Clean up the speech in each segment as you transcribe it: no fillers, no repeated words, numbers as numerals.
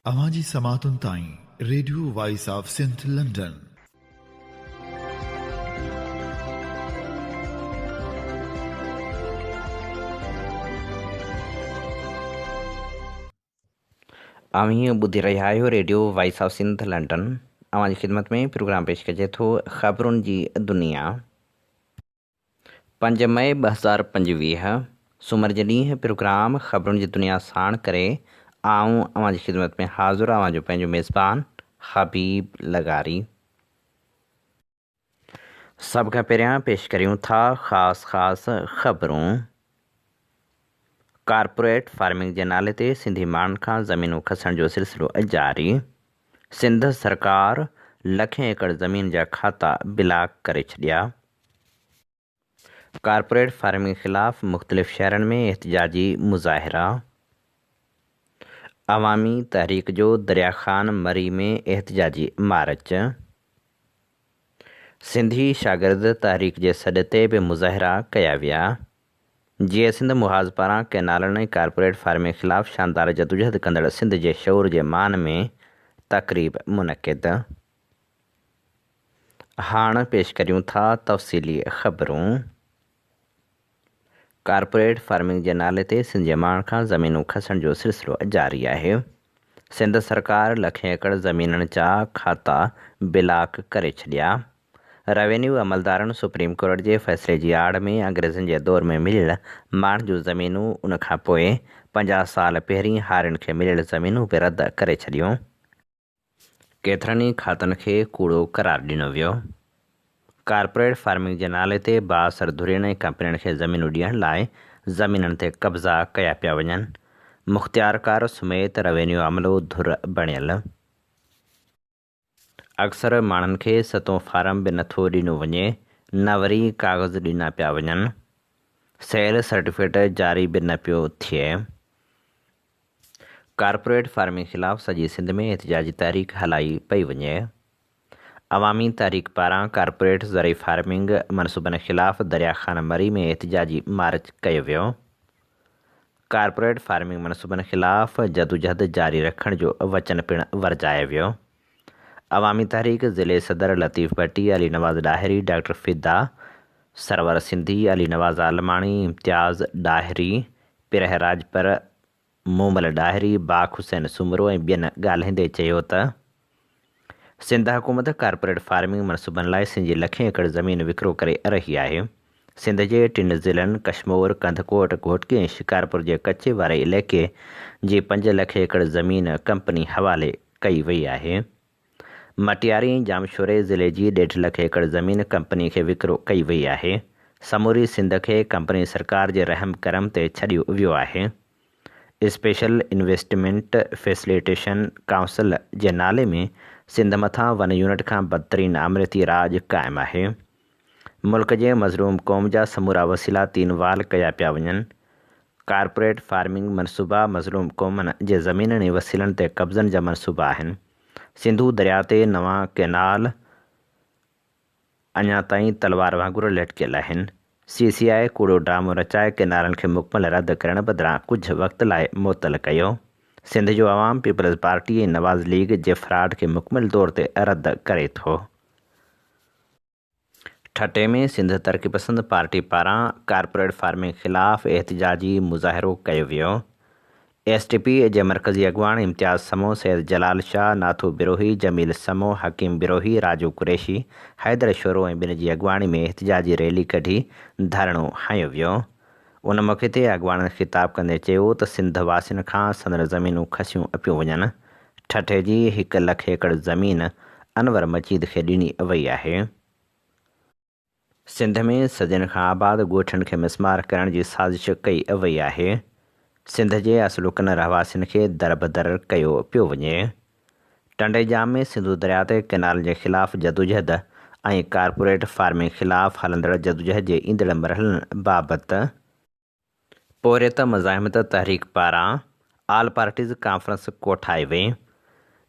अवांजी समातुन ताईं radio voice of Sindh London. अवी ॿुधी रहिया आहियो radio voice of Sindh London. अवांजी ख़िदमत में प्रोग्राम पेश कजे थो ख़बरुनि जी दुनिया। 5 मई 2025 सूमर जे ॾींहुं प्रोग्राम ख़बरुनि जी दुनिया साण करे आऊं अवांजी ख़िदमत में हाज़ुर आवां जो पंहिंजो मेज़बान हबीब लगारी। सभ खां पहिरियां पेश करियूं था ख़ासि ख़बरूं। कारपोरेट फार्मिंग जे नाले ते सिंधी माण्हुनि खां ज़मीनूं खसण जो सिलसिलो जारी। सिंध सरकार लखें एकड़ ज़मीन जा खाता ब्लॉक करे छॾिया। कारपोरेट फार्मिंग ख़िलाफ़ मुख़्तलिफ़ शहरनि में एहतिजाजी मुज़ाहिरा। अवामी तहरीक जो दरिया ख़ान मरी में एहतिजाजी मार्च। सिंधी शागिर्द तहरीक जे सॾ ते बि मुज़ाहिरा कया विया। जीअं सिंध मुहाज़ पारां कैनालनि ऐं कारपोरेट फार्मिंग ख़िलाफ़ शानदार जदोजहद कंदड़ सिंध जे शऊर जे मान में तक़रीब मुनक़िद। हाणे पेश करियूं था तफ़सीली ख़बरूं। कारपोरेट फार्मिंग जे नाले ते सिंध जे माण्हुनि खां ज़मीनूं खसण जो सिलसिलो जारी आहे। सिंध सरकार लखें एकड़ ज़मीननि जा खाता ब्लॉक करे छॾिया। रेवेन्यू अमलदारनि सुप्रीम कोर्ट जे फ़ैसिले जी आड़ में अंग्रेज़नि जे दौर में मिलियल माण्हुनि जूं ज़मीनूं उन खां पोइ 50 साल पहिरीं हारियुनि खे मिलियल ज़मीनूं बि रद्द करे छॾियूं। केतिरनि ई खातनि खे कूड़ो करार ॾिनो वियो। कारपोरेट फार्मिंग जे नाले ते बाअसर धुरियुनि ऐं कंपनियुनि खे ज़मीनूं ॾियण लाइ ज़मीननि ते कब्ज़ा कया पिया वञनि। मुख़्तियारकार समेत रेवेन्यू अमलो धुर बणियल। अक्सर माण्हुनि खे सतो फार्म बि नथो ॾिनो वञे, न वरी काग़ज़ ॾिना पिया वञनि। सेल सर्टिफिकेट जारी बि न पियो थिए। कारपोरेट फार्मिंग ख़िलाफ़ सॼी सिंध में एहतिजाजी तहरीक हलाई पई वञे। अवामी तहरीक पारां कारपोरेट ज़रई फार्मिंग मनसूबनि ख़िलाफ़ दरिया ख़ान मरी में एहतिजाजी मार्च कयो वियो। कारपोरेट फार्मिंग मनसूबनि ख़िलाफ़ जदोजहद जारी रखण जो वचन पिणु वरजायो वियो। अवामी तहरीक ज़िले सदर लतीफ़ भट्टी, अली नवाज़ ॾाहिरी, डॉक्टर फ़िदा, सरवर सिंधी, अली नवाज़ आलमाणी, इम्तियाज़ ॾाहिरी, पिरह राजपर, मोमल ॾाहिरी, बाख हुसैन सुमरो ऐं ॿियनि ॻाल्हाईंदे चयो त सिंध हुकूमत कारपोरेट फार्मिंग मनसूबनि लाइ सिंधी लखें एकड़ ज़मीन विकिरो करे रही आहे। सिंध जे 3 ज़िलनि कशमोर, कंधकोट, घोटकी ऐं शिकारपुर जे कच्चे वारे इलाइक़े जी 5 लख एकड़ ज़मीन कंपनी हवाले कई वई आहे। मटियारी ऐं जामशोरे ज़िले जी 1.5 लख एकड़ ज़मीन कंपनी खे विकिरो कई वई आहे। समूरी सिंध खे कंपनी सरकार जे रहम करम ते छॾियो वियो आहे। स्पेशल इन्वेस्टमेंट फैसिलिटेशन काउंसिल जे नाले में सिंध मथां वन यूनिट खां बदतरीन आमरीती राज क़ाइमु आहे। मुल्क जे मज़लूम क़ौम जा समूरा वसीला तीन वाल कया पिया वञनि। कारपोरेट फार्मिंग मनसूबा मज़लूम क़ौमनि जे ज़मीननि ऐं वसीलनि ते कब्ज़नि जा मनसूबा आहिनि। सिंधू दरिया ते नवां कैनाल अञा ताईं तलवार वांगुरु लटकियल आहिनि। CCI कूड़ो ड्रामो रचाए कैनालनि खे मुकमल रद्द करण बदिरां कुझु वक़्त लाइ मुअतल कयो। सिंध जो अवाम पीपल्स पार्टी ऐं नवाज़ लीग जे फ्राड खे मुकमल तौर ते रद्द करे थो। ठटे में सिंध तरक़ी पसंद पार्टी पारां कारपोरेट फार्मिंग ख़िलाफ़ एहतिजाजी मुज़ाहिरो कयो वियो। STP जे मरकज़ी अॻवान इम्तियाज़ समो, सैयद जलाल शाह, नाथू बिरोही, जमील समो, हकीम बिरोही, राजू कुरैशी, हैदर शोरो ऐं ॿिनि जी अॻवानी में एहतिजाजी रैली कढी धरणो हंयो वियो। उन मौक़े ते अॻवाननि ख़िताब कंदे चयो त सिंध वासियुनि खां संदर ज़मीनूं खसियूं पियूं वञनि। ठठे जी 1 लख एकड़ ज़मीन अनवर मजीद खे ॾिनी वई आहे। सिंध में सदियुनि खां आबाद ॻोठनि खे मिसमार करण जी साज़िश कई वई आहे। सिंध जे असलुकन रहवासियुनि खे दरबदर कयो पियो वञे। टंडे जाम में सिंधू दरिया ते कैनाल जे ख़िलाफ़ जदोजहद ऐं कारपोरेट फार्मिंग ख़िलाफ़ हलंदड़ जदोजहद जे ईंदड़ मरहलनि बाबति पोरियत मज़ाहिमत तहरीक पारां आल पार्टीज़ कॉन्फ्रेंस कोठाई वई,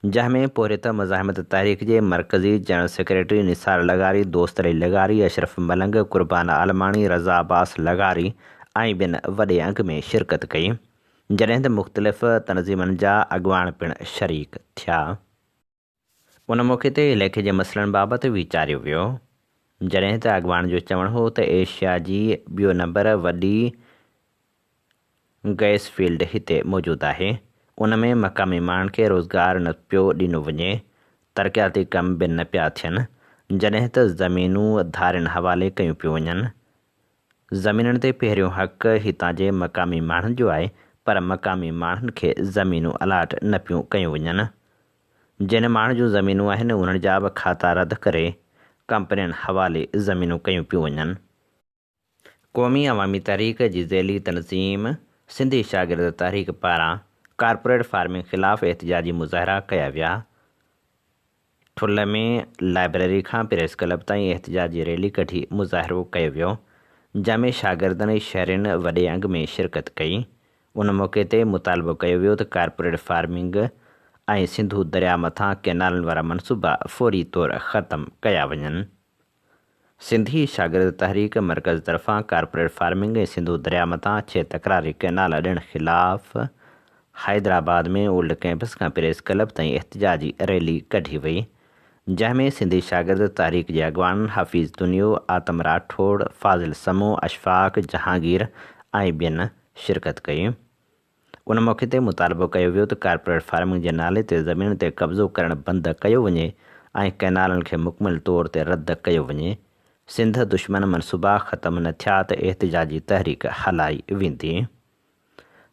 जंहिंमें पोरियत मज़ाहिमत तहरीक जे मरकज़ी जनरल सेक्रेटरी निसार लगारी, दोस्त अली लगारी, अशरफ मलंग, कुर्बान आलमाणी, रज़ा अब्बास लगारी ऐं ॿियनि वॾे अंग में शिरकत कई। जॾहिं त मुख़्तलिफ़ तनज़ीमनि जा अॻुवान पिणु शरीक थिया। उन मौक़े ते लेखे जे मसइलनि बाबति वीचारियो वियो, जॾहिं त अॻुवान जो चवणु हो त एशिया जी ॿियो नंबर वॾी गैस फील्ड हिते मौजूदु आहे। उन में मक़ामी माण्हुनि खे रोज़गार न पियो ॾिनो वञे, तरक़ियाती कम बि न पिया थियनि, जॾहिं त ज़मीनूं धारियुनि हवाले कयूं पियूं वञनि। ज़मीननि ते पहिरियों हक़ हितां जे मक़ामी माण्हुनि जो आहे, पर मक़ामी माण्हुनि खे ज़मीनूं अलाट न पियूं कयूं वञनि। जिन माण्हुनि जूं ज़मीनूं आहिनि उन्हनि जा बि खाता रद्द करे कंपनियुनि हवाले ज़मीनूं कयूं पियूं वञनि। क़ौमी अवामी तहरीक जी ज़ैली तनज़ीम सिंधी शागिर्द तहरीक पारां कॉर्पोरेट फार्मिंग ख़िलाफ़ु एहतिजाजी मुज़ाहिरा कया विया। ठुल्ह में लाइब्रेरी खां प्रेस क्लब ताईं एहतिजाजी रैली कढी मुज़ाहिरो कयो वियो, जंहिंमें शागिर्दनि शहरियुनि वॾे अंग में शिरकत कई। उन मौक़े ते मुतालबो कयो वियो त कॉर्पोरेट फार्मिंग ऐं सिंधु दरिया मथां कैनालनि वारा मनसूबा फ़ौरी तौरु ख़तमु कया वञनि। सिंधी शागिर्द तहरीक मर्कज़ तरफ़ां कॉर्पोरेट फार्मिंग ऐं सिंधु दरिया मथां 6 तकरारी कैनाल ॾियण ख़िलाफ़ हैदराबाद में ओल्ड कैंपस खां प्रेस क्लब ताईं एहतिजाजी रैली कढी वई, जंहिंमें सिंधी शागिर्द तहरीक जे अॻुवान हफ़ीज़ दुनियो, आतम राठौड़, फाज़िल समो, अशफ़ाक़ जहांगीर ऐं ॿियनि शिरकत कई। उन मौक़े ते मुतालबो कयो वियो त कॉर्पोरेट फार्मिंग जे नाले ते ज़मीन ते कब्ज़ो करणु बंदि कयो वञे ऐं कैनालनि खे मुकमिल तौर ते रद्द कयो वञे। सिंध दुश्मन मनसूबा ख़तमु न थिया त एहतिजाजी तहरीक हलाई वेंदी।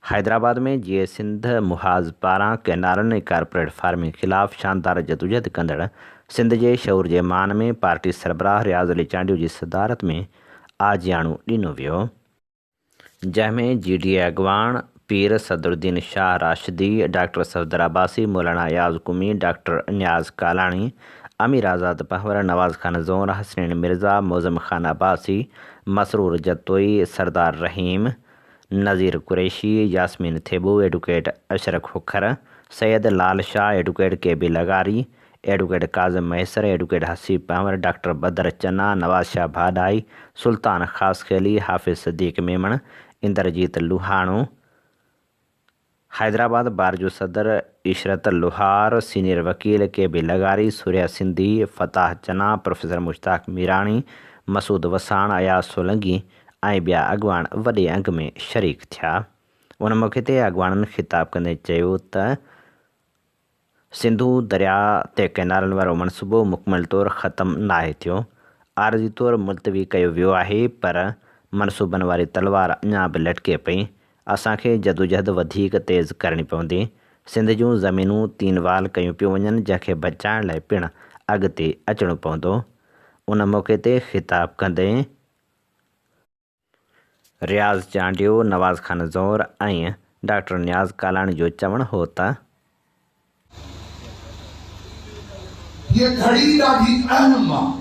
हैदराबाद में जीअं सिंध मुहाज़ पारां कैनालनि ऐं कॉर्पोरेट फार्मिंग ख़िलाफ़ु शानदार जदोजहद कंदड़ सिंध जे शऊर जे मान में पार्टी सरबराह रियाज़ अली चांडियो जी सदारत में आजियाणो ॾिनो वियो, जंहिंमें GDA अॻुवान Pir Sadruddin Shah Rashidi, doctor Safdar Abbasi, Maulana Ayaz Qumi, doctor Niaz Kalani, Amir Azad Pahwar, Nawaz Khan Zor, Hasnain Mirza, Mozam Khan Abbasi, Masroor Jatoi, Sardar Rahim, Nazir Qureshi, Yasmeen Thebo, advocate Ashraf Khokhar, Syed Lal Shah, advocate KB लगारी, advocate Kazim Maisar, advocate Haseeb Pahwar, doctor Badar Channa, Nawaz Shah भाडाई, सुल्तान ख़ास खेली, हाफ़िज़ सदीक़ मेमण, इंद्रजीत लुहाणो, हैदराबाद बार जो सदर इशरत लोहार, सीनियर वकील KB लगारी, सूर्या सिंधी, फ़ताह चना, प्रोफेसर मुश्ताक मीराणी, मसूद वसाण, अयाज़ सोलंगी ऐं ॿिया अॻुवान वॾे अंग में शरीक थिया। उन मौक़े ते अॻुवाननि ख़िताब कंदे चयो त सिंधु दरिया ते कैनालनि वारो मनसूबो मुकमिल तौरु ख़तमु नाहे थियो, आरज़ी तौरु मुलतवी कयो वियो आहे, पर मनसूबनि वारी तलवार अञा बि लटके पई। असांखे जदोजहद वधीक तेज़ करणी पवंदी। सिंध जूं ज़मीनूं तीनवाल कयूं पियूं वञनि, जंहिंखे बचाइण लाइ पिणु अॻिते अचिणो पवंदो। उन मौक़े ते ख़िताब कंदे रियाज़ चांडियो, नवाज़ खान ज़ोर ऐं डॉक्टर न्याज़ कालाणी जो चवणु हो त ये घड़ी ॾाढी अहम आहे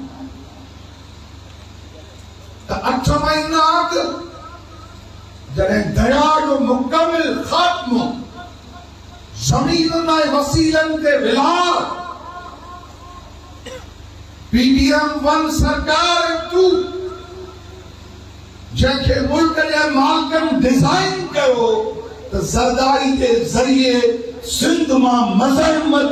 त 8 महीना अॻु जॾहिं दरिया जो मुकमिल ख़त्म, ज़मीनुनि ऐं वसीलनि ते विलार, PDM-1 सरकार तू जंहिंखे मुल्क जे मालिकनि डिज़ाइन कयो त ज़रदारी जे ज़रिए सिंध मां मज़रमत,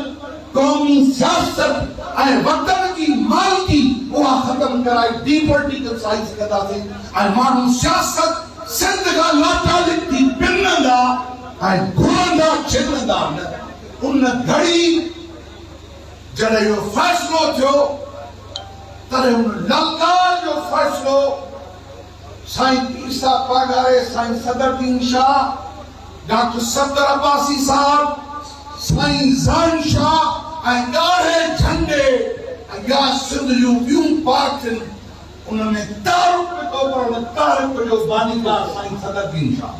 क़ौमी सियासत ऐं वतन जी मालिकी उहा ख़तमु कराई, डीपोलिटिकलाइज़ कंदासीं ऐं माण्हू सियासत सिंध खां लाटा लिखी पिनंदा ऐं घुरंदा छिनंदा न। उन घड़ी जॾहिं इहो फ़ैसिलो थियो तॾहिं उन ललकार जो फ़ैसिलो साईं ईसा पागारे, साईं सदरुद्दीन शाह, डॉक्टर सफदर अब्बासी साहब, साईं ज़ाहिर शाह ऐं ॻाढ़े झंडे ऐं या सिंध जूं ॿियूं पार्टियुनि उनमें तारुफ़ पियो पर उन तारुफ़ जो बानीकार साईं सदरुद्दीन शाह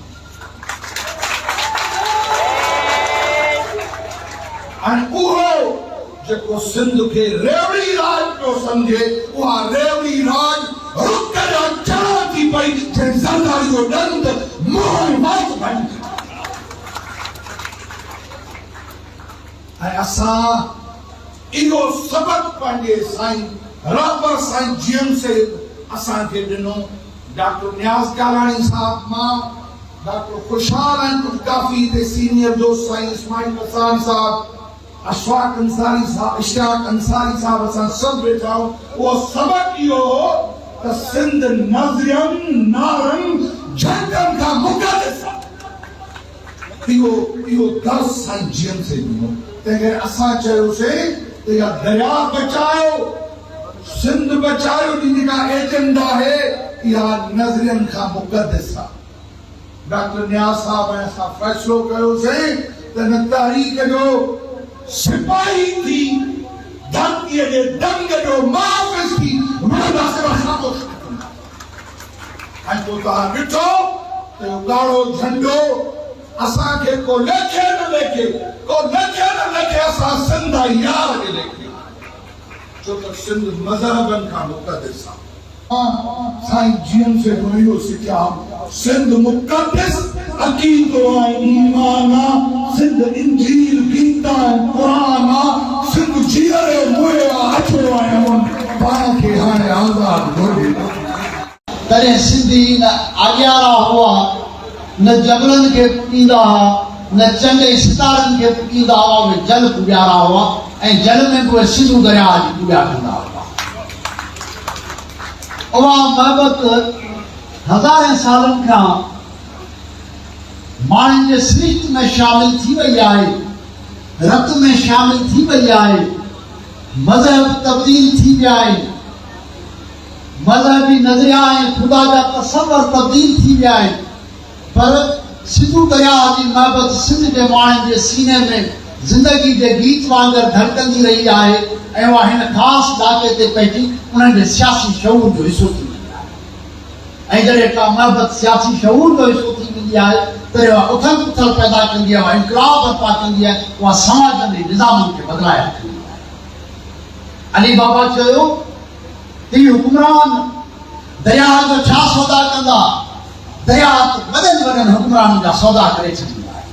ऐं उहो जेको सिंध खे रेवड़ी राज पियो सम्झे, उहा रेवड़ी राज रुक जा चढ़ा थी पई, जंहिं ज़रदारी जो ॾंद मोहन मौत बणी। ऐं असां इहो सबक़ पंहिंजे साईं रहबर साईं GM से असांखे ॾिनो। डॉक्टर न्याज़ कालाणी साहब मां डॉक्टर खुशहाल हैं कुछ काफी थे सीनियर दोस्त साईं इस्माइल हसन साहब, अशफाक अंसारी साहब, इशराक अंसारी साहब, असां सब वेठा वो सबक इहो त सिंध नज़रियम नारम झंडन का मुक़द्दस इहो दर्स साईं जियन से ॾिनो। तंहिं असां चयोसीं त इहा दरिया बचायो, सिंध बचायो जी जेका एजेंडा है इहा नज़रियन खां मुक़द्दस आहे। डॉक्टर नियाज़ साहब ऐं असां फ़ैसिलो कयोसीं त न तहरीक जो सिपाही थी धरतीअ जे दंग जो मुहाफ़िज़ थी रुड़ंदासीं असां तो ऐं पोइ तव्हां ॾिठो त इहो ॻाढ़ो झंडो असांखे को लेखे न लेखे, को लेखे न लेखे असां सिंध यार खे लेखे, छो त सिंध मज़हबनि खां मुक़द्दस आहे। साईं जियन से इहो सिखिया सिंध मुक़द्दस अक़ीदो ऐं ईमान आहे, सिंध इंजील गीता ऐं क़ुरान आहे, सिंध जीअरे मुए अचो ऐं पाण खे हाणे आज़ाद घुरे। तॾहिं सिंधी न आॻियारा हुआ, न जबलनि खे पुॼींदा हुआ, न चंडे सितारनि खे पुॼींदा हुआ, उहे जल पुॼारा हुआ ऐं जल में बि उहे सिंधु दरिया जी पूॼा कंदा हुआ। उहा मोहबत हज़ारे सालनि खां माण्हुनि जे सिरिश्त में शामिल थी वई आहे, रत में शामिल थी वई आहे, मज़हब तब्दील थी विया आहिनि, मज़हबी नज़रिया ऐं ख़ुदा जा तसव्वुर तब्दील थी विया आहिनि, पर सिंधु दरिया जी मोहबत सिंध जे माण्हुनि जे सीने में ज़िंदगी जे गीत वांगुरु धड़कंदी रही आहे ऐं उहा हिन ख़ासि ॾाके ते पइजी उन्हनि जे सियासी शऊर जो हिसो थी वेंदी आहे। ऐं जॾहिं का मोहबत सियासी शऊर जो हिसो थी वेंदी आहे तॾहिं उहा उथल पुथल पैदा कंदी आहे, उहा इनकलाब बर्पा कंदी आहे, उहा समाजनि जे निज़ामनि खे बदिलाए रखंदी आहे। अली बाबा चयो त हुकुमरान दरिया जो छा सौदा कंदा, दरिया वॾनि वॾनि हुकुमराननि जा सौदा करे छॾींदा आहे।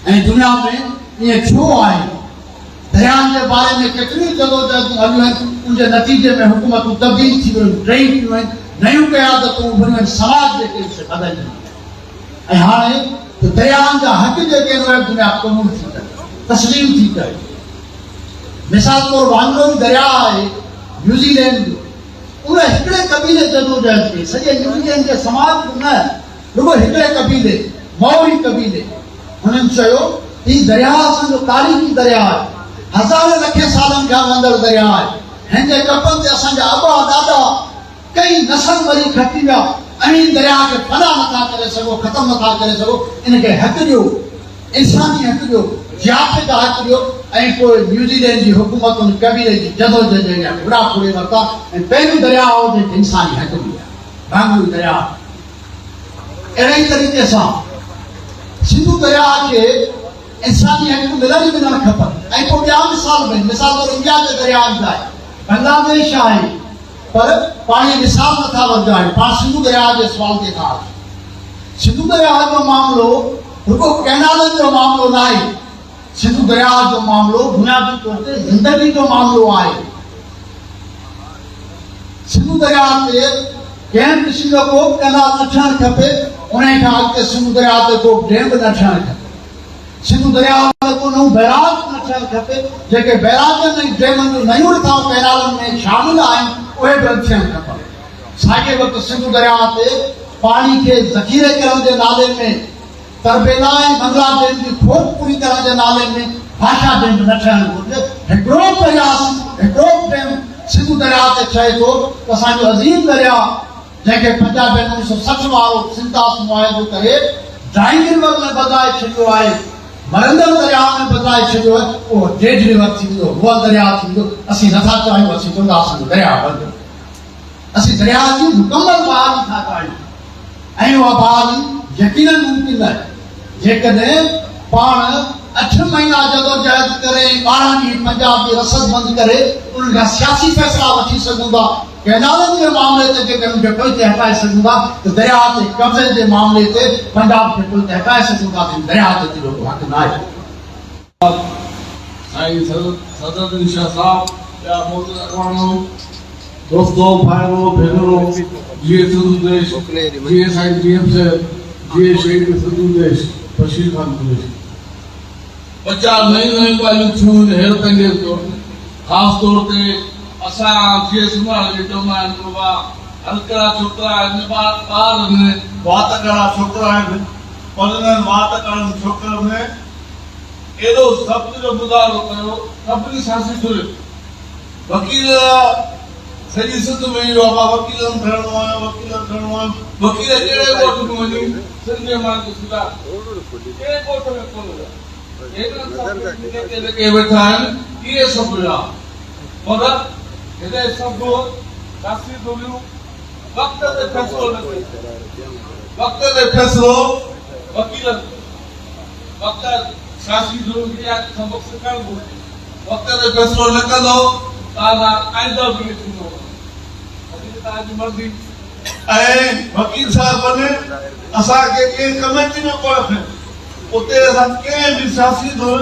ऐं दुनिया में ईअं छो आहे? दरियानि जे बारे में केतिरियूं जदोजहदूं हलियूं आहिनि, उनजे नतीजे में हुकूमतूं तब्दील थी वियूं, टही वियूं आहिनि, नयूं क़यादतूं उभरियूं आहिनि, समाज जेके बदिलजी वियो। ऐं हाणे दरियानि जा हक़ जेके आहिनि उहे दुनिया क़बूल थी करे, तस्लीम थी करे। मिसाल तौरु वांगुरु दरिया आहे न्यूज़ीलैंड जो, उन हिकिड़े कबीले जदोजहद खे सॼे न्यूज़ीलैंड जे समाज को न रुगो हिकिड़े कबीले मौरी कबीले हुननि चयो ही दरिया असांजो तारीख़ी दरिया आहे, हज़ारे लखे सालनि खां वंदड़ दरिया आहे, हिन जे कपनि ते असांजा अबा ॾाॾा कई नसल वरी खटी विया, अमीन दरिया खे फना नथा करे सघो, ख़तमु नथा करे सघो, इनखे हक़ ॾियो, इंसानी हक़ ॾियो, जियाफ़े जा हक़ ॾियो। ऐं पोइ न्यूज़ीलैंड जी हुकूमत उन कबीले जी जदोजहद जा घुरा फुड़े वरिता ऐं पहिरियों दरिया हो जंहिंखे इंसानी हक़ मिलिया, भांगुर दरिया। अहिड़े ई तरीक़े सां सिंधु दरिया खे इंसानी हक़ मिलणु खपनि। ऐं पोइ ॿिया मिसाल बि, मिसाल तौरु इंडिया जे दरियानि जा आहे, बांग्लादेश आहे, पर पाणी मिसाल नथा वधाइनि, पाण सिंधु दरिया जे सुवाल ते था अचूं। सिंधु दरिया जो मामिलो रुगो कैनालनि जो मामिलो न आहे, सिंधु दरिया जो मामिलो बुनियादी तौर ते ज़िंदगी जो मामिलो आहे। सिंधु दरिया ते कंहिं क़िस्म जो को कैनाल न ठहणु खपे, उन खां अॻिते सिंधु दरिया ते को डैम न ठहणु खपे, सिंधु दरिया ते को नओं बैराज न ठहणु खपे, जेके बैराजनि ऐं डैमनि जो नयूं रिथाऊं कैनालनि में शामिल आहिनि उहे बि थियणु खपनि। साॻिए वक़्तु सिंधु दरिया ते पाणी खे ज़ख़ीरे करण जे नाले में तरबेला ऐं बंगला डैम जी खोज पूरी करण जे नाले में भाषा डैम न ठहणु घुरिजे। हिकिड़ो प्रयास, हिकिड़ो डैम सिंधु दरिया ते ठहे थो त असांजो अज़ीम दरिया जंहिंखे पंजाब 1960 वारो सिंतास मुआहिदो करे ड्राइंग रिवर में बदिलाए छॾियो आहे, मरंदड़ दरिया में बदिलाए छॾियो आहे, उहो डेड रिवर थी वेंदो, हुअ दरिया थी वेंदो। असीं नथा चाहियूं, असीं चवंदा असांजो दरिया वधो, असीं दरिया जी मुकमल बहाली था चाहियूं। ऐं उहा बहाली यकीनन मुमकिन आहे जेकॾहिं पाण 8 महीना जदोजहद करे 12 ॾींहं पंजाब जी रसद बंदि करे उन्हनि खां सियासी फ़ैसिला वठी सघूं था, कैनालनि जे मामले ते जेके उनखे पुल ते हटाए सघूं था, त दरिया ते कब्ज़े जे मामले ते पंजाब खे पुल ते हटाए सघूं था, त दरिया ते जो हक़ न आहे। साईं सदर शाह साहब या मोहतरम अॻवानो, दोस्तों भाइरों भेनरों, जीअं सिंधु देश, जीअं साईं जीएम से जीअं शहीद सिंधु देश बशीर खान कुरैशी बच्चा नयूं नयूं ॻाल्हियूं थियूं आहिनि हैरत अंगेज़ तौर ते ख़ासि तौर ते असां जीअं संभाल खे चवंदा आहिनि बाबा हलकड़ा छोकिरा आहिनि ॿार आहिनि वात कड़ा छोकिरा आहिनि पर इन्हनि वात कड़नि छोकिरनि में एॾो ज़ब्त जो मुज़ाहिरो कयो सभिनी सासी थुरियो वकील सॼी सिंध में इहो आहे वकीलनि ठहिणो आहे वकील कहिड़े ॻोठ में वञूं सिंध में माण्हू सुठा कहिड़े ॻोठ में कोन जेके वेठा आहिनि इहे सभु हुआ पर हिते सभु सासी थुरियूं वक़्त ते फ़ैसिलो न कयो वक़्त ते फ़ैसिलो वकीलनि वक़्त सासी थुरियूं खे सबक़ सिखणु घुरिजे वक़्त ते फ़ैसिलो न कंदो तव्हां आईंदा बि न थींदो तव्हांजी मर्ज़ी ऐं वकील साहिब वञे असांखे कंहिं कमेटी में कोन रखे उते असां कंहिं बि सासी धुर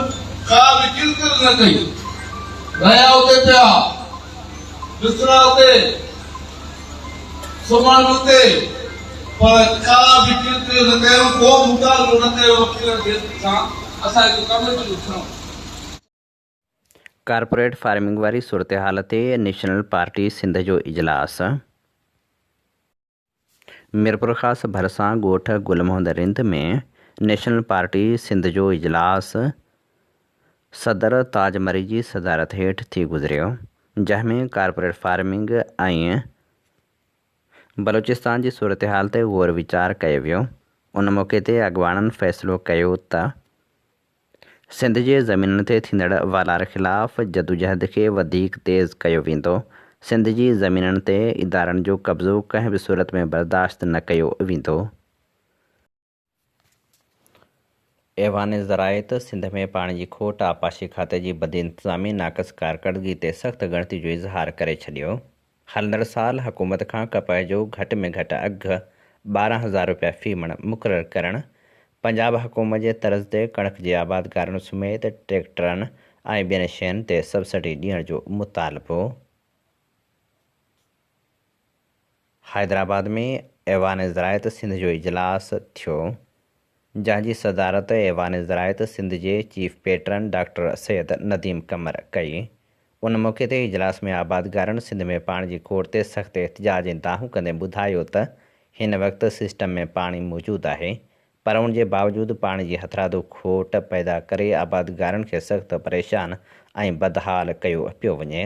का बि किरकिर न कई रहिया उते पिया बिस्तरा उते सुम्हण उते पर का बि किरकिर न कयूं को मुतालबो न कयो वकीलनि जे सां असांखे कमेटी ॾिसणो कारपोरेट फार्मिंग वारी सूरत हाल ते नेशनल पार्टी सिंध जो इजलास मीरपुर ख़ासि भरिसां ॻोठ गुल मोहम्मद रिंद में नेशनल पार्टी सिंध जो इजलास सदर ताज मरी जी सदारत हेठि थी गुज़रियो जंहिंमें कारपोरेट फार्मिंग ऐं बलूचिस्तान जी सूरत हाल ते गौर वीचार कयो वियो। उन मौक़े ते अॻुवाणनि फ़ैसिलो कयो त सिंध जे ज़मीननि ते थींदड़ वालार ख़िलाफ़ जदोजहद खे वधीक तेज़ कयो वेंदो। सिंध जी ज़मीननि ते इदारनि जो कब्ज़ो कंहिं बि सूरत में बर्दाश्त न कयो वेंदो। ऐवान ज़राइत सिंध में पाणी जी खोट आपाशी खाते जी बदइंतज़ामी नाक़स कारकर्दगी ते सख़्त ॻणती जो इज़हार करे छॾियो। हलंदड़ साल हुकूमत खां कपास जो घटि में घटि अघु 12,000 रुपया फ़ी मण मुक़ररु करणु, पंजाब हुकूमत जे तर्ज़ ते कणक जे आबादकारनि समेत ट्रैक्टरनि ऐं ॿियनि शयुनि ते सब्सिडी ॾियण जो मुतालबो। हैदराबाद में ऐवान ज़राइत सिंध जो इजलास थियो जंहिंजी सदारत ऐवान ज़राइत सिंध जे chief patron doctor Syed Nadeem Qamar कई। उन मौक़े ते इजलास में आबादकारनि सिंध में पाणी जी खोट ते सख़्त एहतिजाज ऐं दाहूं कंदे ॿुधायो त हिन वक़्तु सिस्टम में पाणी मौजूदु आहे पर उन जे बावजूदु पाणी जी हथरादो खोट पैदा करे आबादकारनि खे सख़्त परेशान ऐं बदहाल कयो पियो वञे।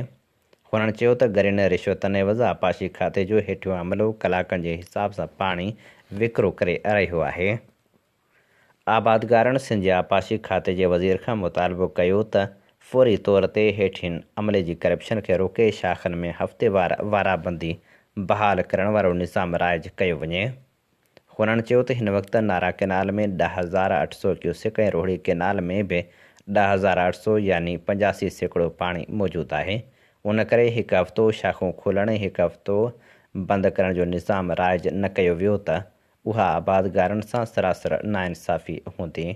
हुननि चयो त गरियुनि रिश्वतनि एवज़ आपाशी खाते जो हेठियों अमलो कलाकनि जे हिसाब सां पाणी विकिरो करे रहियो आहे। आबादकारनि सिंध जे आपाशी खाते जे वज़ीर खां मुतालबो कयो त फौरी तौर ते हेठियुनि अमले जी करप्शन खे रोके शाखनि में हफ़्तेवार वाराबंदी बहाल करण वारो निज़ाम राइज कयो वञे। हुननि चयो त हिन वक़्तु नारा कैनाल में 10,800 क्यूसेक ऐं रोहिड़ी कैनाल में बि 10,800 यानी 85% पाणी मौजूदु आहे। उन करे हिकु हफ़्तो शाखूं खोलण ऐं हिकु हफ़्तो बंदि करण जो निज़ाम राइज न कयो वियो त उहा आबादकारनि सां सरासर नाइंसाफ़ी हूंदी।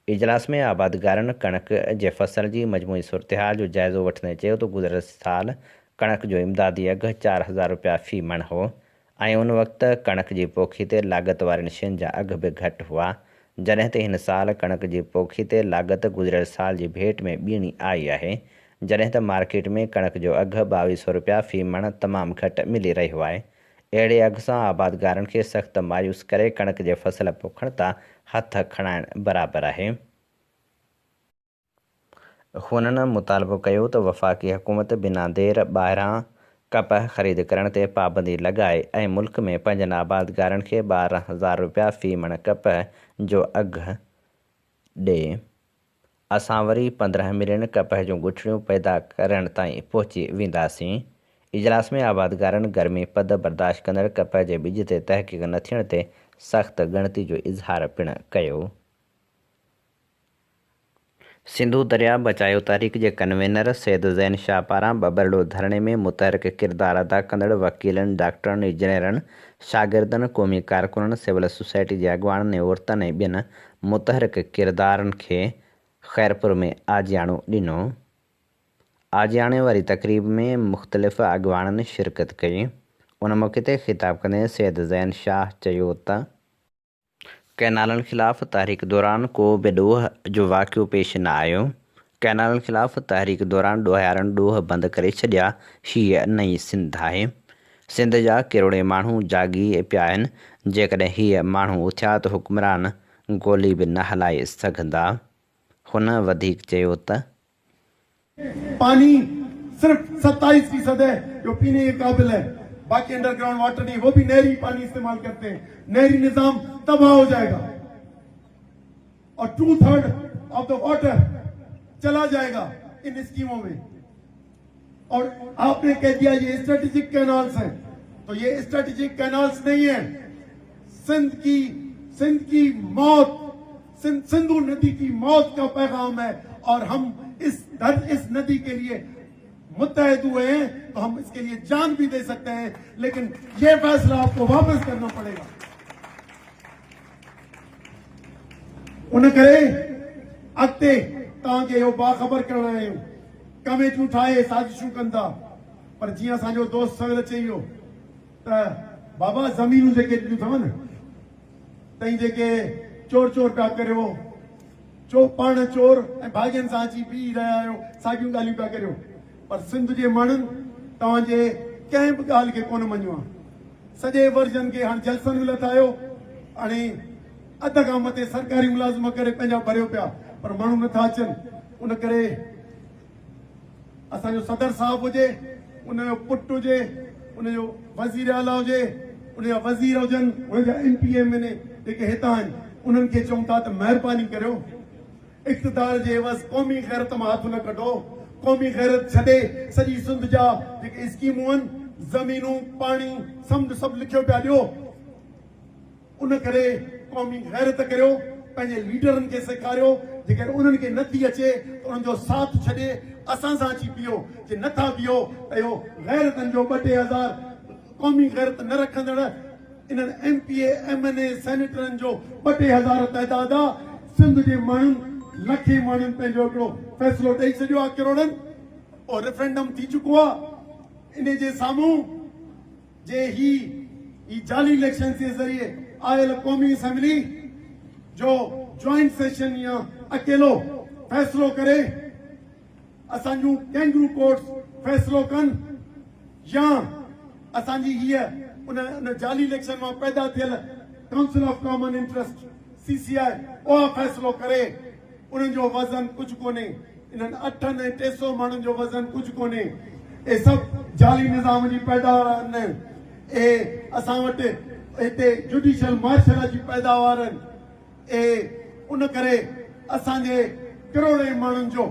इजलास में आबादकारनि कणक जे फसल जी मजमूई सूरतहाल जो जाइज़ो वठंदे चयो त गुज़िरियल साल कणक जो इमदादी अघु 4,000 रुपया फ़ी मण हो ऐं उन वक़्तु कणक जी पोखी ते लागत वारनि शयुनि जा अघ बि घटि हुआ, जॾहिं त हिन साल कणक जी पोखी ते लागत गुज़िरियल साल जी भेट में ॿीणी आई आहे, जॾहिं त मार्केट में कणक जो अघु 2,200 रुपया फ़ी मण तमामु घटि मिली रहियो आहे। अहिड़े अघ सां आबादकारनि खे सख़्त मायूस करे कणक जे फसल पोखण तां हथ खणाइण बराबरि आहे। हुननि मुतालबो कयो त वफ़ाक़ी हुकूमत बिना देर ॿाहिरां कपह ख़रीद करण ते पाबंदी लॻाए ऐं मुल्क में पंहिंजनि आबादकारनि खे 12,000 रुपया फ़ी मण कपह जो अघु ॾे। असां वरी 15 मिलियन कपह जूं गुठड़ियूं पैदा करण ताईं पहुची वेंदासीं। इजलास में आबादकारनि गर्मी पद बर्दाश्त कंदड़ कपह जे ॿिज ते तहक़ीक़ न थियण ते सख़्त ॻणती जो इज़हार पिणु कयो। सिंधु दरिया बचायो तहरीक जे कन्वेनर सैद ज़ैन शाह पारां बबरड़ो धरणे में मुतहरिक किरदारु अदा कंदड़ वकीलनि, डॉक्टरनि, इंजीनियरनि, शागिर्दनि, क़ौमी कारकुननि, सिविल सोसाइटी जे अॻुवाणनि ऐं औरतनि ऐं ॿियनि मुतहरिक किरदारनि खे ख़ैरपुर में आजियाणो ॾिनो। आजियाणे वारी तक़रीब में मुख़्तलिफ़ अॻुवाणनि शिरकत कई। उन मौक़े ते ख़िताब कंदे सैद ज़ैन शाह चयो त कैनालनि ख़िलाफ़ तहरीक दौरान को बि ॾोह जो वाक़ियो पेश न आयो। कैनालनि ख़िलाफ़ तहरीक दौरान ॾोहारनि ॾोह बंदि करे छॾिया। हीअ नई सिंध आहे। सिंध जा किरोड़े माण्हू जागी पिया आहिनि। जेकॾहिं हीअ माण्हू उथिया त हुक्मरान गोली बि न हलाए सघंदा। हुन वधीक चयो त पानी सिर्फ 27% है जो पीने के काबिल है, बाकी अंडरग्राउंड वाटर नहीं, वो भी नहरी पानी इस्तेमाल करते हैं। नहरी निजाम तबाह हो जाएगा और 2/3 ऑफ द वाटर चला जाएगा इन स्कीमों में। और आपने कह दिया ये स्ट्रेटेजिक कैनाल्स हैं, तो ये स्ट्रेटेजिक कैनाल्स नहीं है। सिंध की मौत, सिंधु नदी की मौत का पैगाम है और हम इस नदी के लिए मुत्तहद हुए हैं, तो हम इसके लिए जान भी दे सकते हैं, लेकिन यह फैसला आपको वापस करना पड़ेगा। उन करे अॻिते तव्हांखे इहो बाख़बर करणु आहियूं। कमेटियूं ठाहे साज़िशूं कंदा, पर जीअं असांजो दोस्त सवेल चई वियो त बाबा ज़मीनूं जेके ॾिनियूं अथव न, तव्हीं जेके चोर पिया करियो, पाण चोर ऐं भाॼियुनि सां अची बीह रहिया आहियो, साॻियूं ॻाल्हियूं पिया करियो, पर सिंध जे माण्हुनि तव्हांजे कंहिं बि ॻाल्हि खे कोन मञियो आहे। सॼे वर्जन खे हाणे जलसनि में लथायो, हाणे अध खां मथे सरकारी मुलाज़िम करे पंहिंजा भरियो पिया, पर माण्हू नथा अचनि। उन करे असांजो सदर साहिबु हुजे, उनजो पुटु हुजे, उनजो वज़ीर आला हुजे, उनजा वज़ीर हुजनि, उनजा MP MNA जेके हितां आहिनि, उन्हनि खे चऊं था त महिरबानी करियो, इक़्तिदार जे एवज़ क़ौमी ग़ैरत मां हथ न कढो। क़ौमी ग़ैरत छॾे सॼी सिंध जा जेके स्कीमूं आहिनि, ज़मीनूं, पाणी, समुंड सभु लिखियो पिया ॾियो। उन करे क़ौमी ग़ैरत करियो, पंहिंजे लीडरनि खे सेखारियो। जेकॾहिं उन्हनि खे नथी अचे त उन्हनि जो साथ छॾे असां सां अची बीहो। जे नथा बीहो त इहो ग़ैरतनि जो 2-2 हज़ार क़ौमी ग़ैरत न रखंदड़ इन्हनि MPA MNA सेनेटरनि जो 2-2 हज़ार तइदाद आहे। सिंध जे माण्हुनि लखे माण्हुनि पंहिंजो हिकिड़ो फ़ैसिलो ॾेई छॾियो आहे किरोड़नि, और रेफरेंडम थी चुको आहे। इन जे साम्हूं जे ही जाली इलेक्शन जे ज़रिए आयल क़ौमी असेंबली जो ज्वाइंट सेशन या अकेलो फ़ैसिलो करे असांजूं कैंगरू कोर्ट्स फ़ैसिलो कनि, या असांजी हीअ उन जाली इलेक्शन मां पैदा थियल council of common interest CCI उहा फ़ैसिलो करे। उन्हनि जो वज़न कुझु कोन्हे, इन्हनि 800 माण्हुनि जो वज़न कुझु कोन्हे। ए सभु जाली निज़ाम जी पैदावार आहिनि। ए असां वटि हिते जुडिशियल मार्शल जी पैदावार आहिनि। उन करे असांजे करोड़े माण्हुनि जो,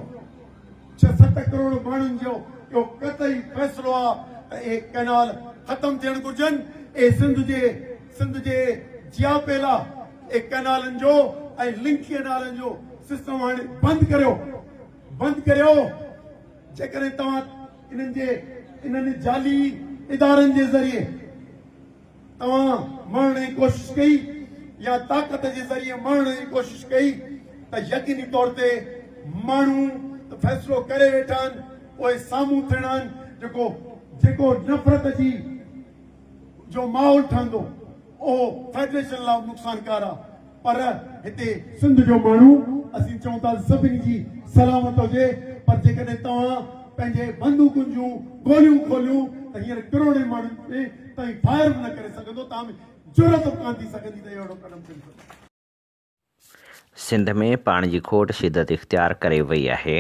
6-7 करोड़ माण्हुनि जो इहो कतई फ़ैसिलो आहे त ए कैनाल ख़तमु थियणु घुरिजनि। सिंध जे जियापेला कैनालनि जो ऐं लिंक कैनालनि जो सिस्टम हाणे बंदि करियो। जेकॾहिं तव्हां इन्हनि जाली इदारनि जे ज़रिए तव्हां मरण जी कोशिश कई या ताक़त जे ज़रिए मरण जी कोशिश कई, त यकीनी तौर ते माण्हू फ़ैसिलो करे वेठा आहिनि, उहे साम्हूं थियणा आहिनि। जेको नफ़रत जी जो माहौल ठहंदो उहो फेडरेशन लाइ नुक़सानकार आहे। पर हिते सिंध जो माण्हू असीं चऊं था सभिनी जी सलामत हुजे, पर जेकॾहिं तव्हां पंहिंजे बंदूकुनि जूं गोलियूं खोलियूं त हींअर करोड़े माण्हुनि ते तव्हां फायर बि न करे सघंदो, तव्हां में ज़रूरत बि कान थी सघंदी त अहिड़ो क़दम खणी सघो। सिंध में पाणी जी खोट शिदत इख़्तियार करे वई आहे।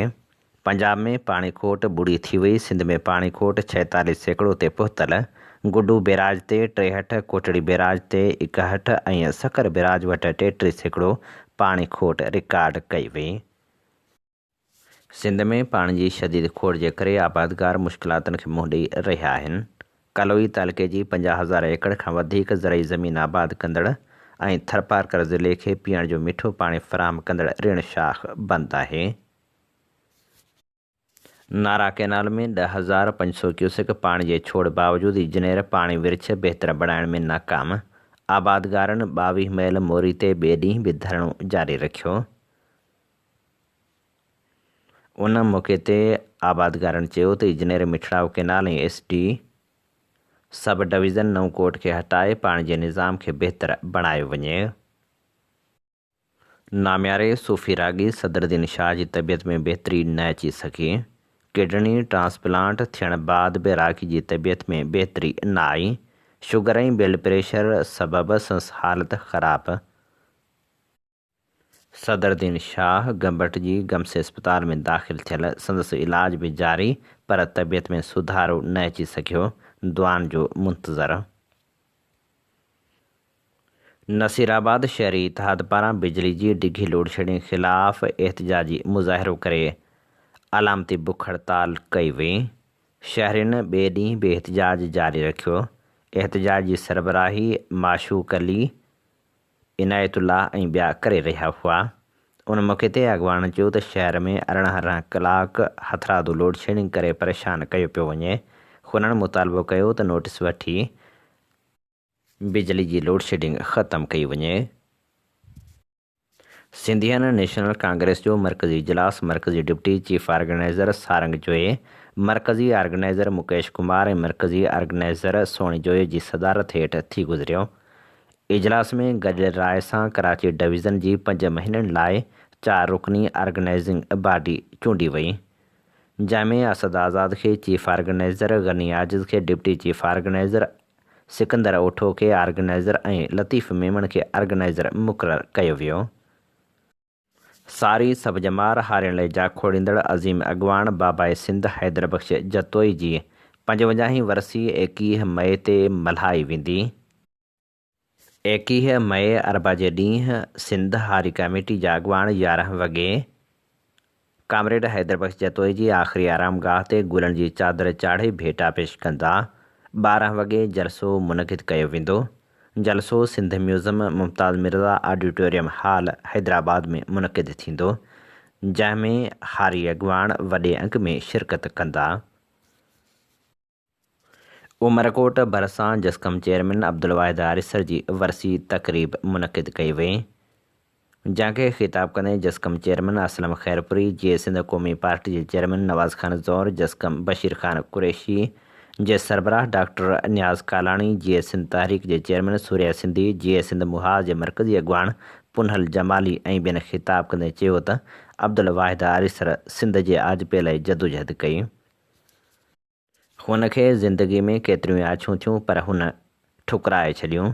पंजाब में पाणी खोट बुरी थी वई। सिंध में पाणी खोट 46% ते पहुतल। गुड्डू बैराज ते 63, कोटड़ी बैराज ते 61 ऐं सकर बैराज वटि 33% पाणी खोट रिकॉर्ड कई वई। सिंध में पाणी जी शदीद खोट जे करे आबादगार मुश्किलातुनि खे मुंहुं ॾेई रहिया आहिनि। कलोई तालुके जी 50,000 एकड़ खां वधीक ज़रई ज़मीन आबाद कंदड़ ऐं थरपारकर ज़िले खे पीअण जो मिठो पाणी फ़राहम कंदड़ ऋण शाख बंदि आहे। नारा कैनाल में 10,500 क्यूसेक पाणी जे छोड़ बावजूदि इंजीनियर पाणी विर्छ बहितर बणाइण में नाकाम। आबादगारनि 22 मैल मोरी ते ॿिए ॾींहुं बि धरणो जारी रखियो। उन मौक़े ते आबादगारनि चयो त इंजीनियर मिठड़ाव कैनाल ऐं SD सब डिवीज़न नवकोट खे हटाए पाणी जे निज़ाम खे बहितर बणायो वञे। नाम्यारे सूफ़ी रागी सदरुद्दीन शाह जी तबियत में बहितरी न अची सघी। किडनी ट्रांसप्लांट थियण बाद बि रागी जी तबियत में बहितरी न आई। शुगर ऐं ब्लड प्रेशर सबबि संदसि हालत ख़राब। सदरुद्दीन शाह गंबट जी गमसे अस्पताल में दाख़िल थियल। संदसि इलाज भी जारी पर तबियत में सुधारो न अची सघियो। दुआनि जो मुंतज़र। नसीराबाद शहरी इतिहाद पारां बिजली जी डिघी लोड शेडिंग ख़िलाफ़ एहतजाजी मुज़ाहिरो करे अलामती बुख हड़ताल कई वई। शहरियुनि ॿिए ॾींहुं बि एहतजाज जारी रखियो। एहतजाज जी सरबराही माशूक अली, इनायतुल्लाह ऐं ॿिया करे रहिया हुआ। उन मौक़े ते अॻवान चयो त शहर में अरिड़हं कलाक हथरादो लोड शेडिंग करे परेशान कयो पियो वञे। हुननि मुतालबो कयो त नोटिस वठी बिजली जी लोड शेडिंग ख़तमु कई वञे। सिंधियन नेशनल कांग्रेस जो मरकज़ी इजलास मरकज़ी डिप्टी चीफ ऑर्गेनाइज़र सारंग जोए, मरकज़ी ऑर्गेनाइज़र मुकेश कुमार ऐं मरकज़ी ऑर्गेनाइज़र सोणी जोए जी सदारत हेठि थी गुज़रियो। इजलास में गॾियल राय सां कराची डिवीज़न जी 5 महीननि लाइ 4 रुकनी ऑर्गेनाइज़िंग बॉडी चूंडी वई, जंहिंमें असद आज़ाद खे चीफ ऑर्गेनाइज़र, गनी आजिज़ खे डिप्टी चीफ ऑर्गेनाइज़र, सिकंदर ओठो खे ऑर्गेनाइज़र ऐं लतीफ़ मेमन खे ऑर्गेनाइज़र मुक़ररु कयो वियो। सारी सब जमार हारियण लाइ जा खोड़ींदड़ अज़ीम अॻवान बाबाए सिंध हैदर बख़्श जतोई जी 55वीं वरसी 21 मई ते मल्हाई वेंदी। 21 मई अरबा जे ॾींहुं सिंध हारी कमेटी जा अॻवान 11 वॻे कामरेड हैदर बख़्श जतोई जी आख़िरी आरामगाह ते गुलनि जी चादर चाढ़े भेटा पेश कंदा। 12 वॻे जलसो मुनक़िद कयो वेंदो। जलसो Sindh museum Mumtaz Mirza auditorium hall Hyderabad में मुनक़िद थींदो, जंहिंमें हारी अॻवान वॾे अंग में शिरकत कंदा। उमरकोट भरिसां जस्कम चेयरमैन अब्दुल वाहिद आरिसर जी वरसी तक़रीब मुनक़िद कई वई, जंहिंखे ख़िताब कंदे जस्कम चेयरमैन असलम खैरपुरी, जीए सिंध क़ौमी पार्टी जे चेयरमैन नवाज़ खान ज़ौर, जस्कम बशीर खान कुरैशी जे सरबराह डॉक्टर नियाज़ कालाणी, जीए सिंध तहरीक जे चेयरमैन सूर्या सिंधी, जीए सिंध मुहाज़ जे मरकज़ी अॻवान पुनहल जमाली ऐं ॿियनि ख़िताब कंदे चयो त अब्दुल वाहिद आरिसर सिंध जे आजपे लाइ जदोजहद कई। हुनखे ज़िंदगी में केतिरियूं आछूं थियूं पर हुन ठुकराए छॾियूं।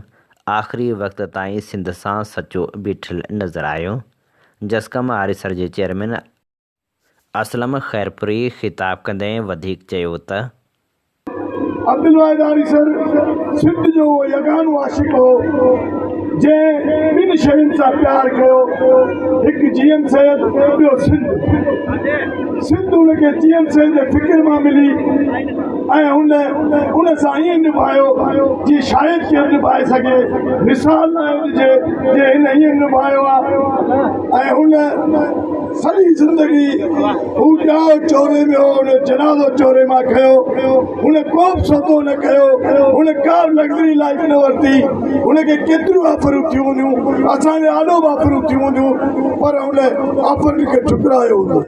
आख़िरी वक़्त ताईं सिंध सां सचो बीठल नज़र आयो। जस्कम आरिसर जे चेयरमैन असलम खैरपुरी ख़िताब कंदे वधीक चयो त अब्दुल वाहिद आरिसर सिंध जो यगानो आशिक़ हो, जंहिं ॿिनि शयुनि सां प्यारु कयो, हिकु जीएम सैद, ॿियो सिंध। सिंध हुनखे जीएम सैद जे फ़िक्र मां मिली ऐं उन सां ईअं निभायो जीअं शायदि केरु निभाए सघे। मिसाल न हुजे जे हिन ईअं निभायो आहे ऐं हुन सॼी ज़िंदगी हू ॼाओ चोरे में हो, हुन जनाज़ो चोरे मां कयो। हुन को बि सौदो न कयो, हुन का बि लग्ज़री लाइफ न वरिती। हुनखे केतिरियूं ऑफरूं थियूं हूंदियूं, असांजे आॾो बि ऑफरूं थियूं हूंदियूं, पर हुन ऑफर खे ठुकरायो हूंदो।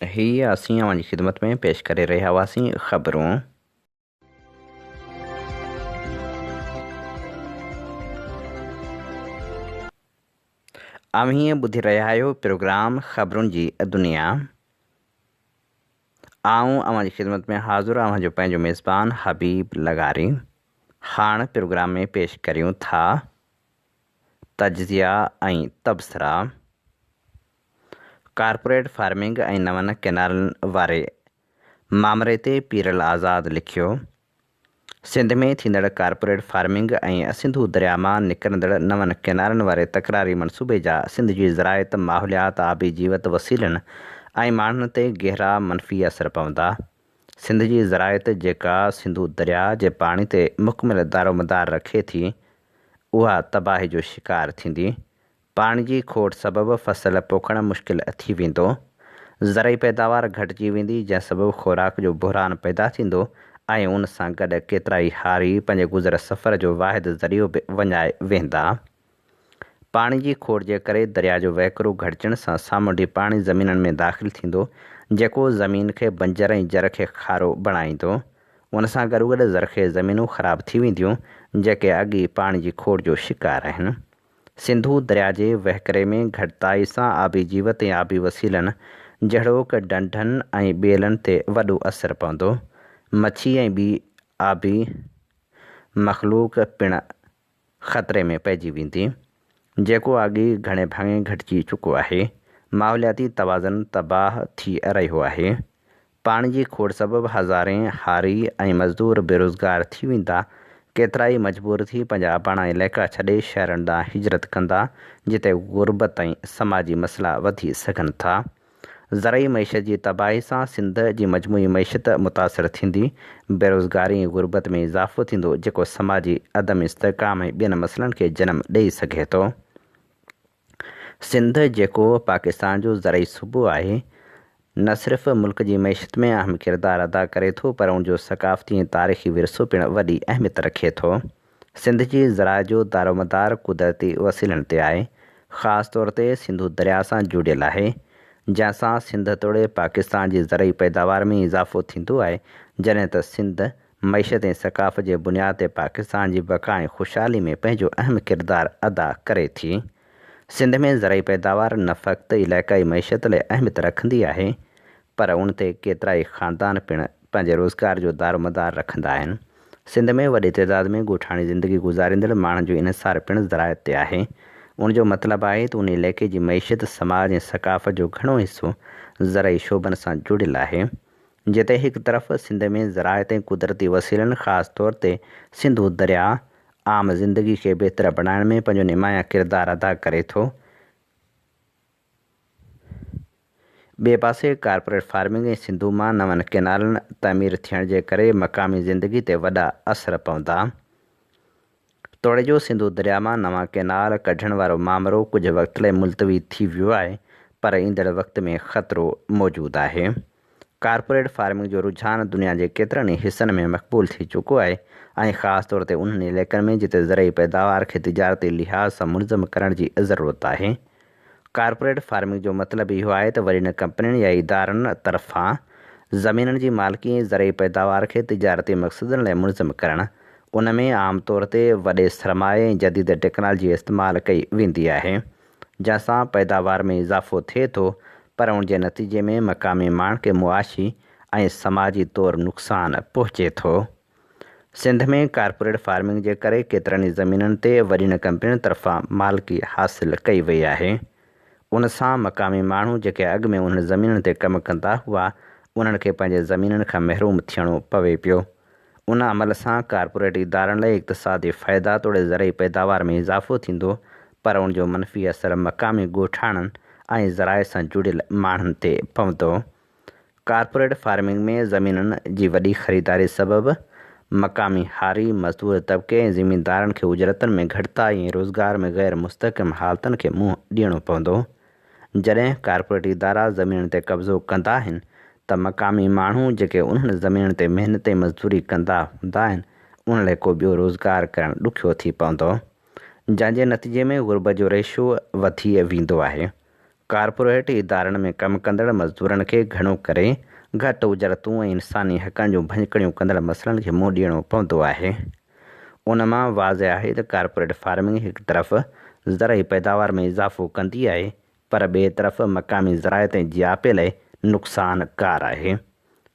हीअ असीं अव्हां जी ख़िदमत में पेश करे रहिया हुआसीं ख़बरूं। अव्हीं ॿुधी रहिया आहियो प्रोग्राम ख़बरुनि जी दुनिया। आऊं अव्हां जी ख़िदमत में हाज़िर अव्हां जो पंहिंजो मेज़बान हबीब लगारी। हाणे प्रोग्राम में पेश करियूं था तजज़िया ऐं तबसरा। कारपोरेट फार्मिंग ऐं नवनि कैनालनि वारे मामले ते पीरल आज़ाद लिखियो। सिंध में थींदड़ कारपोरेट फार्मिंग ऐं सिंधू दरिया मां निकिरंदड़ नवनि कैनालनि वारे तकरारी मनसूबे जा सिंध जी ज़रायत, माहौलियात, आबी जीवत वसीलनि ऐं माण्हुनि ते गहरा मनफ़ी असर पवंदा। सिंध जी ज़रायत जेका सिंधू दरिया जे पाणी ते मुकमिल दारोमदार रखे थी, उहा तबाही जो शिकार थींदी। पाणी जी खोट सबबि फसल पोखणु मुश्किल थी वेंदो। ज़रई पैदावार घटिजी वेंदी, जंहिं सबबि ख़ुराक जो बहिरान पैदा थींदो ऐं उन सां गॾु केतिरा ई हारी पंहिंजे गुज़र सफ़र जो वाहिद ज़रियो बि वञाए वेंदा। पाणी जी खोट जे करे दरिया जो वहिकिरो घटिजण सां सामुंडी पाणी ज़मीननि में दाख़िल थींदो, जेको ज़मीन खे बंजर ऐं जर खे खारो बणाईंदो। उन सां गॾो गॾु ज़रख़ेज़ ज़मीनूं ख़राबु थी वेंदियूं, जेके अॻी पाणी जी खोट जो शिकार आहिनि। सिंधु दरिया जे वहिकरे में घटिताई सां आबी जीवत ऐं आबी वसीलनि जहिड़ोक डंडनि ऐं ॿेलनि ते वॾो असरु पवंदो। मच्छी ऐं ॿी आबी मख़लूक पिणु ख़तरे में पइजी वेंदी, जेको आॻे घणे भाङे घटिजी चुको आहे। माहौलियाती तवाज़ुन तबाह थी रहियो आहे। पाणी जी खोड़ सबबि हज़ारे हारी ऐं मज़दूर बेरोज़गार थी वेंदा। केतिराई मजबूर थी पंहिंजा अबाणा इलाइक़ा छॾे शहरनि ॾांहुं हिजरत कंदा, जिते गुरबत ऐं समाजी मसइला वधी सघनि था। ज़रई मईशत जी तबाही सां सिंध जी मजमूई मईशत मुतासिर थींदी। बेरोज़गारी ऐं गुरबत में इज़ाफ़ो थींदो, जेको समाजी अदम इस्तेहकाम ऐं ॿियनि मसइलनि खे जनमु ॾेई सघे थो। सिंध जेको पाकिस्तान जो ज़रई सूबो आहे, न सिर्फ़ मुल्क जी मईशत में अहम किरदारु अदा करे थो, पर उनजो सक़ाफ़ती ऐं तारीख़ी विरसो पिणु वॾी अहमियत रखे थो। सिंध जी ज़राअत जो दारोमदार कुदरती वसीलनि ते आहे, ख़ासि तौर ते सिंधु दरिया सां जुड़ियल आहे, जंहिंसां सिंध तोड़े पाकिस्तान जी ज़रई पैदावार में इज़ाफ़ो थींदो आहे, जॾहिं त सिंध मईशत ऐं सक़ाफ़त जे बुनियाद ते पाकिस्तान जी बक़ा ऐं ख़ुशहाली में पंहिंजो अहम किरदारु अदा करे थी। सिंध में ज़रई पैदावार न फ़क़्ति इलाइक़ाई मईशत लाइ अहमियत रखंदी आहे, पर उन ते केतिराई ख़ानदान पिणु पंहिंजे रोज़गार जो दारोमदार रखंदा आहिनि। सिंध में वॾी तइदाद में ॻोठाणी ज़िंदगी गुज़ारींदड़ माण्हुनि जो इन्हिसार पिणु ज़राअत ते आहे। उनजो मतिलबु आहे त उन इलाइक़े जी मईशत, समाज ऐं सक़ाफ़त जो घणो हिसो ज़रई शोबनि सां जुड़ियल आहे। जिते हिकु तरफ़ सिंध में ज़राअत ऐं कुदरती वसीलनि, ख़ासि तौर ते सिंधु दरिया, आम ज़िंदगी खे बहितर बणाइण में पंहिंजो निमाया किरदारु अदा करे थो, ॿिए पासे कॉर्पोरेट फार्मिंग ऐं सिंधु मां नवनि केनालनि तामीर थियण जे करे मक़ामी ज़िंदगी ते वॾा असर पवंदा। तोड़े जो सिंधु दरिया मां नवां केनाल कढण वारो मामिरो कुझु वक़्त लाइ मुलतवी थी वियो आहे, पर ईंदड़ वक़्त में ख़तरो मौजूदु आहे। कॉर्पोरेट फार्मिंग जो रुझान दुनिया जे केतिरनि ई हिसनि में मक़बूल थी चुको आहे, ऐं ख़ासि तौर ते उन्हनि इलाइक़नि में जिते ज़रई पैदावार खे तिजारती लिहाज़ सां मुलज़म करण जी ज़रूरत आहे। कॉर्पोरेट फार्मिंग जो मतिलबु इहो आहे त वरी न कंपनियुनि या इदारनि तरफ़ां ज़मीननि जी मालिकी ऐं ज़रई पैदावार खे तिजारती मक़सदनि लाइ मुलज़म करणु। उन में आम तौर ते वॾे सरमाए ऐं जदीद टेक्नोलॉजी इस्तेमालु कई वेंदी आहे, जंहिंसां पैदावार में इज़ाफ़ो थिए थो, पर उन जे नतीजे में मक़ामी माण्हुनि खे मुआशी ऐं समाजी तौरु नुक़सानु पहुचे थो। सिंध में कॉर्पोरेट फार्मिंग जे करे केतिरनि ई ज़मीननि ते वॾी न कंपनियुनि तरफ़ां मालिकी हासिलु कई वई आहे। उन सां मक़ामी माण्हू जेके अॻु में उन्हनि ज़मीननि ते कमु कंदा हुआ, उन्हनि खे पंहिंजे ज़मीननि खां महरूम थियणो पवे पियो। उन अमल सां कॉर्पोरेट इदारनि लाइ इक़्तिसादी फ़ाइदा तोड़े ज़रई पैदावार में इज़ाफ़ो थींदो, पर उनजो मनफ़ी असरु मक़ामी ॻोठाणनि ऐं ज़राए सां जुड़ियल माण्हुनि ते पवंदो। कॉर्पोरेट फार्मिंग में ज़मीननि जी वॾी ख़रीदारी सबबि मक़ामी हारी, मज़दूर तबिके ऐं ज़मीनदारनि खे उजरतनि में घटिताई ऐं रोज़गार में ग़ैर मुस्तक़िम हालतुनि खे मुंहुं ॾियणो पवंदो। जॾहिं कॉर्पोरेट इदारा ज़मीन ते कब्ज़ो कंदा आहिनि, त मक़ामी माण्हू जेके उन्हनि ज़मीन ते महिनत ऐं मज़दूरी कंदा हूंदा आहिनि, उन लाइ को ॿियो रोज़गार करणु ॾुखियो थी पवंदो, जंहिंजे नतीजे में गुरबत जो रेशो वधी वेंदो आहे। कॉर्पोरेट इदारनि में कमु कंदड़ मज़दूरनि खे घणो करे घटि उजरतूं ऐं इंसानी हक़नि जूं भञकड़ियूं कंदड़ मसइलनि खे मुंहुं ॾियणो पवंदो आहे। उन मां वाज़े आहे त कॉर्पोरेट फार्मिंग हिकु तरफ़ ज़रई पैदावार में इज़ाफ़ो कंदी आहे, पर ॿिए तरफ़ मक़ामी ज़राअत ऐं जियापे लाइ नुक़सानकार आहे,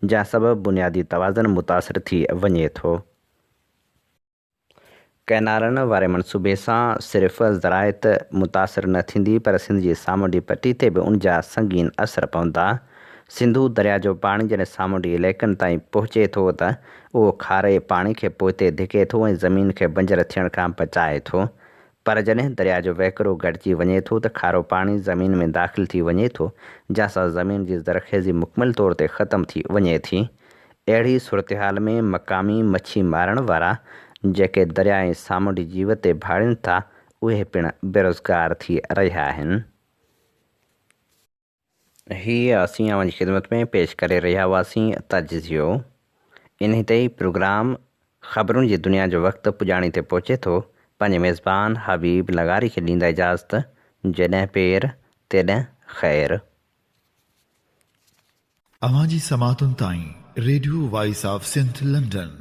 जंहिं सबबि बुनियादी तवाज़ुन मुतासिर थी वञे थो। कैनालनि वारे मनसूबे सां सिर्फ़ ज़राअत मुतासिर न थींदी, पर सिंध जी सामुंडी पटी ते बि उनजा संगीन असर पवंदा। सिंधु दरिया जो पाणी जॾहिं सामुंडी इलाइक़नि ताईं पहुचे थो, त उहो खारे पाणी खे पोइते धिके थो ऐं ज़मीन खे बंजर थियण खां बचाए थो। पर जॾहिं दरिया जो वहिकिरो घटिजी वञे थो, त खारो पाणी ज़मीन में दाख़िल थी वञे थो, जंहिंसां ज़मीन जी ज़रख़ेज़ी मुकमिल तौर ते ख़तमु थी वञे थी। अहिड़ी सूरतहाल में मक़ामी मच्छी मारण वारा जेके दरिया ऐं सामुंडी जीव ते भाड़िनि था, उहे पिणु बेरोज़गार थी रहिया आहिनि। हीअ असीं अव्हांजी ख़िदमत में पेश करे रहिया हुआसीं तजज़ियो। इन ते ई प्रोग्राम ख़बरुनि जी दुनिया जो वक़्तु पुॼाणी ते पहुचे थो। पंहिंजे मेज़बान हबीब लगारी खे ॾींदा इजाज़त। जॾहिं पेर तेॾहिं ख़ैर। अवां जी समातुनि ताईं radio voice of Sindh London